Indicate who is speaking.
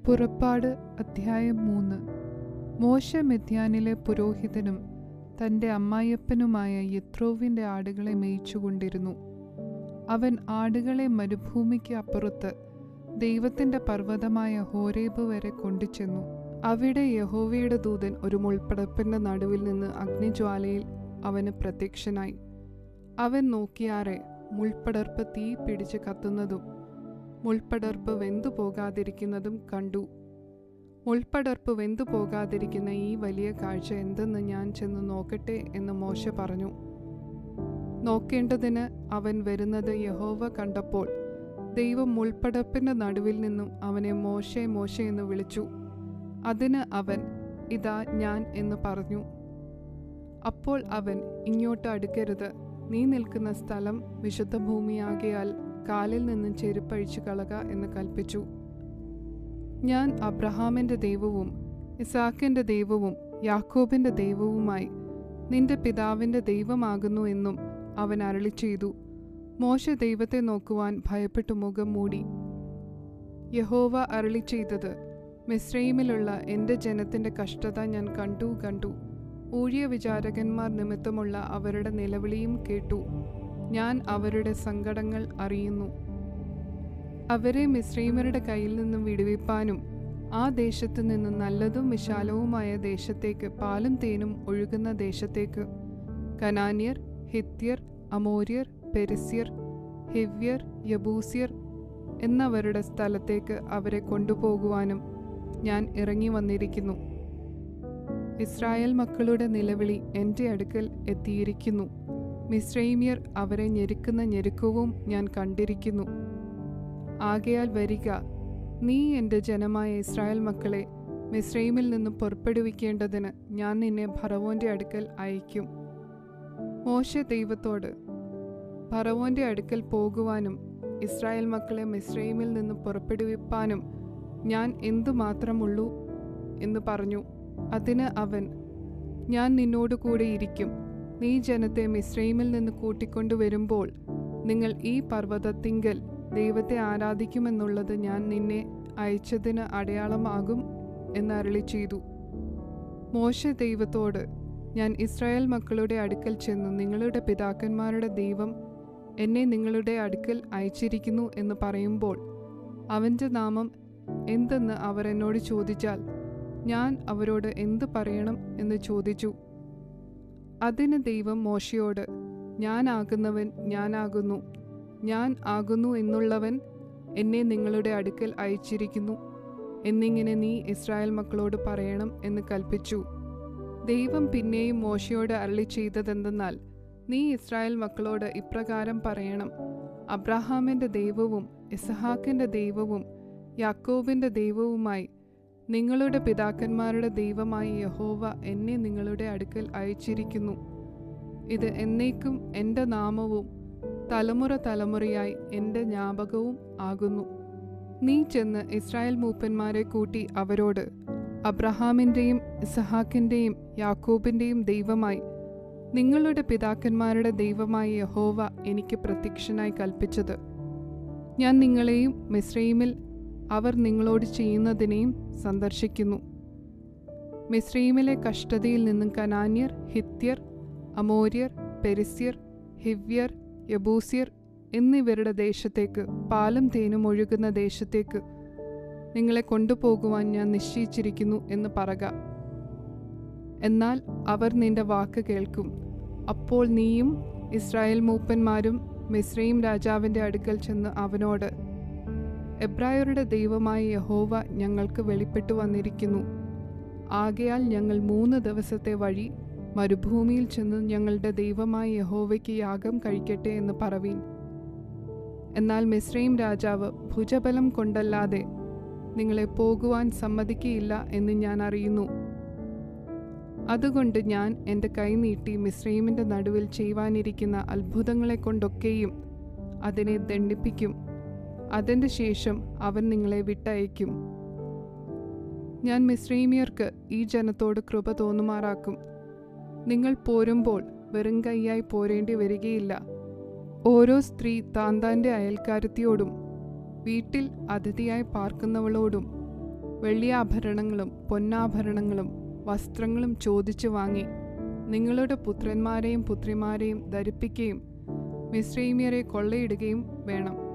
Speaker 1: പുറപ്പാട് അധ്യായം 3. മോശെ മിദ്യാനിലെ പുരോഹിതനും തൻ്റെ അമ്മായപ്പനുമായ യിത്രോവിൻ്റെ ആടുകളെ മേയിച്ചുകൊണ്ടിരുന്നു. അവൻ ആടുകളെ മരുഭൂമിക്ക് അപ്പുറത്ത് ദൈവത്തിൻ്റെ പർവ്വതമായ ഹോരേബ് വരെ കൊണ്ടുചെന്നു. അവിടെ യഹോവയുടെ ദൂതൻ ഒരു മുൾപ്പടപ്പിൻ്റെ നടുവിൽ നിന്ന് അഗ്നിജ്വാലയിൽ അവന് പ്രത്യക്ഷനായി. അവൻ നോക്കിയാറെ മുൾപ്പടർപ്പ് തീ പിടിച്ച് കത്തുന്നതും മുൾപ്പടർപ്പ് വെന്തുപോകാതിരിക്കുന്നതും കണ്ടു. മുൾപ്പടർപ്പ് വെന്തുപോകാതിരിക്കുന്ന ഈ വലിയ കാഴ്ച എന്തെന്ന് ഞാൻ ചെന്ന് നോക്കട്ടെ എന്ന് മോശെ പറഞ്ഞു. നോക്കേണ്ടതിന് അവൻ വരുന്നത് യഹോവ കണ്ടപ്പോൾ ദൈവം മുൾപ്പടർപ്പിൻ്റെ നടുവിൽ നിന്നും അവനെ മോശെ മോശെ എന്ന് വിളിച്ചു. അതിന് അവൻ ഇതാ ഞാൻ എന്ന് പറഞ്ഞു. അപ്പോൾ അവൻ ഇങ്ങോട്ട് അടുക്കരുത്, നീ നിൽക്കുന്ന സ്ഥലം വിശുദ്ധ ഭൂമിയാകയാൽ കാലിൽ നിന്നും ചെരുപ്പഴിച്ചു കളക എന്ന് കൽപ്പിച്ചു. ഞാൻ അബ്രഹാമിൻ്റെ ദൈവവും ഇസാക്കിൻ്റെ ദൈവവും യാക്കോബിൻ്റെ ദൈവവുമായി നിന്റെ പിതാവിൻ്റെ ദൈവമാകുന്നു എന്നും അവൻ അരുളി ചെയ്തു. മോശെ ദൈവത്തെ നോക്കുവാൻ ഭയപ്പെട്ടു മുഖം മൂടി. യഹോവ അരുളി ചെയ്തത്, മിസ്രയീമിലുള്ള എൻ്റെ ജനത്തിൻ്റെ കഷ്ടത ഞാൻ കണ്ടു. ഊഴിയ വിചാരകന്മാർ നിമിത്തമുള്ള അവരുടെ നിലവിളിയും കേട്ടു. ഞാൻ അവരുടെ സങ്കടങ്ങൾ അറിയുന്നു. അവരെ മിസ്രയീമ്യരുടെ കയ്യിൽ നിന്നും വിടുവിപ്പാനും ആ ദേശത്തു നിന്നും നല്ലതും വിശാലവുമായ ദേശത്തേക്ക്, പാലും തേനും ഒഴുകുന്ന ദേശത്തേക്ക്, കനാന്യർ, ഹിത്യർ, അമോര്യർ, പെരിസ്യർ, ഹിവ്യർ, യബൂസ്യർ എന്നവരുടെ സ്ഥലത്തേക്ക് അവരെ കൊണ്ടുപോകുവാനും ഞാൻ ഇറങ്ങി വന്നിരിക്കുന്നു. ഇസ്രായേൽ മക്കളുടെ നിലവിളി എൻ്റെ അടുക്കൽ എത്തിയിരിക്കുന്നു. മിസ്രയീമ്യർ അവരെ ഞെരുക്കുന്ന ഞെരുക്കവും ഞാൻ കണ്ടിരിക്കുന്നു. ആകയാൽ വരിക, നീ എൻ്റെ ജനമായ ഇസ്രായേൽ മക്കളെ മിസ്രയീമിൽ നിന്നും പുറപ്പെടുവിക്കേണ്ടതിന് ഞാൻ നിന്നെ ഫറവോൻ്റെ അടുക്കൽ അയക്കും. മോശെ ദൈവത്തോട്, ഫറവോൻ്റെ അടുക്കൽ പോകുവാനും ഇസ്രായേൽ മക്കളെ മിസ്രയീമിൽ നിന്നും പുറപ്പെടുവിപ്പാനും ഞാൻ എന്തുമാത്രമുള്ളൂ എന്ന് പറഞ്ഞു. അതിന് അവൻ, ഞാൻ നിന്നോട് കൂടെ ഇരിക്കും. നീ ജനത്തെ മിസ്രയീമിൽ നിന്ന് കൂട്ടിക്കൊണ്ടുവരുമ്പോൾ നിങ്ങൾ ഈ പർവ്വതത്തിങ്കൽ ദൈവത്തെ ആരാധിക്കുമെന്നുള്ളത് ഞാൻ നിന്നെ അയച്ചതിന് അടയാളമാകും എന്ന് അരുളി ചെയ്തു. മോശെ ദൈവത്തോട്, ഞാൻ ഇസ്രായേൽ മക്കളുടെ അടുക്കൽ ചെന്നു നിങ്ങളുടെ പിതാക്കന്മാരുടെ ദൈവം എന്നെ നിങ്ങളുടെ അടുക്കൽ അയച്ചിരിക്കുന്നു എന്ന് പറയുമ്പോൾ അവൻ്റെ നാമം എന്തെന്ന് അവർ എന്നോട് ചോദിച്ചാൽ ഞാൻ അവരോട് എന്തു പറയണം എന്ന് ചോദിച്ചു. അതിന് ദൈവം മോശയോട്, ഞാനാകുന്നവൻ ഞാനാകുന്നു, ഞാൻ ആകുന്നു എന്നുള്ളവൻ എന്നെ നിങ്ങളുടെ അടുക്കൽ അയച്ചിരിക്കുന്നു എന്നിങ്ങനെ നീ ഇസ്രായേൽ മക്കളോട് പറയണം എന്ന് കൽപ്പിച്ചു. ദൈവം പിന്നെയും മോശയോട് അരുളി ചെയ്തതെന്തെന്നാൽ, നീ ഇസ്രായേൽ മക്കളോട് ഇപ്രകാരം പറയണം, അബ്രഹാമിൻ്റെ ദൈവവും ഇസഹാക്കിൻ്റെ ദൈവവും യാക്കോബിൻ്റെ ദൈവവുമായി നിങ്ങളുടെ പിതാക്കന്മാരുടെ ദൈവമായ യഹോവ എന്നെ നിങ്ങളുടെ അടുക്കൽ അയച്ചിരിക്കുന്നു. ഇത് എന്നേക്കും എൻ്റെ നാമവും തലമുറ തലമുറയായി എൻ്റെ ജ്ഞാപകവും ആകുന്നു. നീ ചെന്ന് ഇസ്രായേൽ മൂപ്പന്മാരെ കൂട്ടി അവരോട്, അബ്രഹാമിൻ്റെയും ഇസഹാക്കിൻ്റെയും യാക്കോബിൻ്റെയും ദൈവമായി നിങ്ങളുടെ പിതാക്കന്മാരുടെ ദൈവമായ യഹോവ എനിക്ക് പ്രത്യക്ഷനായി കൽപ്പിച്ചത്, ഞാൻ നിങ്ങളെയും മിസ്രയീമിൽ അവർ നിങ്ങളോട് ചെയ്യുന്നതിനെയും സന്ദർശിക്കുന്നു. മിസ്രയീമിലെ കഷ്ടതയിൽ നിന്നും കനാന്യർ, ഹിത്യർ, അമോര്യർ, പെരിസ്യർ, ഹിവ്യർ, യബൂസ്യർ എന്നിവരുടെ ദേശത്തേക്ക്, പാലും തേനും ഒഴുകുന്ന ദേശത്തേക്ക് നിങ്ങളെ കൊണ്ടുപോകുവാൻ ഞാൻ നിശ്ചയിച്ചിരിക്കുന്നു എന്ന് പറക. എന്നാൽ അവർ നിന്റെ വാക്ക് കേൾക്കും. അപ്പോൾ നീയും ഇസ്രായേൽ മൂപ്പന്മാരും മിസ്രയീം രാജാവിൻ്റെ അടുക്കൽ ചെന്ന് അവനോട്, എബ്രായരുടെ ദൈവമായ യഹോവ ഞങ്ങൾക്ക് വെളിപ്പെട്ടു വന്നിരിക്കുന്നു. ആകയാൽ ഞങ്ങൾ 3 ദിവസത്തെ വഴി മരുഭൂമിയിൽ ചെന്ന് ഞങ്ങളുടെ ദൈവമായ യഹോവയ്ക്ക് യാഗം കഴിക്കട്ടെ എന്ന് പറവീൻ. എന്നാൽ മിസ്രയീം രാജാവ് ഭുജബലം കൊണ്ടല്ലാതെ നിങ്ങളെ പോകുവാൻ സമ്മതിക്കുകയില്ല എന്ന് ഞാൻ അറിയുന്നു. അതുകൊണ്ട് ഞാൻ എൻ്റെ കൈ നീട്ടി മിസ്രയീമിൻ്റെ നടുവിൽ ചെയ്യുവാനിരിക്കുന്ന അത്ഭുതങ്ങളെ കൊണ്ടൊക്കെയും അതിനെ ദണ്ഡിപ്പിക്കും. അതിൻ്റെ ശേഷം അവൻ നിങ്ങളെ വിട്ടയക്കും. ഞാൻ മിസ്രയീമ്യർക്ക് ഈ ജനത്തോട് കൃപ തോന്നുമാറാക്കും. നിങ്ങൾ പോരുമ്പോൾ വെറും കൈയായി പോരേണ്ടി വരികയില്ല. ഓരോ സ്ത്രീ താന്താൻ്റെ അയൽക്കാരത്തിയോടും വീട്ടിൽ അതിഥിയായി പാർക്കുന്നവളോടും വെള്ളിയാഭരണങ്ങളും പൊന്നാഭരണങ്ങളും വസ്ത്രങ്ങളും ചോദിച്ചു വാങ്ങി നിങ്ങളുടെ പുത്രന്മാരെയും പുത്രിമാരെയും ധരിപ്പിക്കുകയും മിസ്രൈമ്യരെ കൊള്ളയിടുകയും വേണം.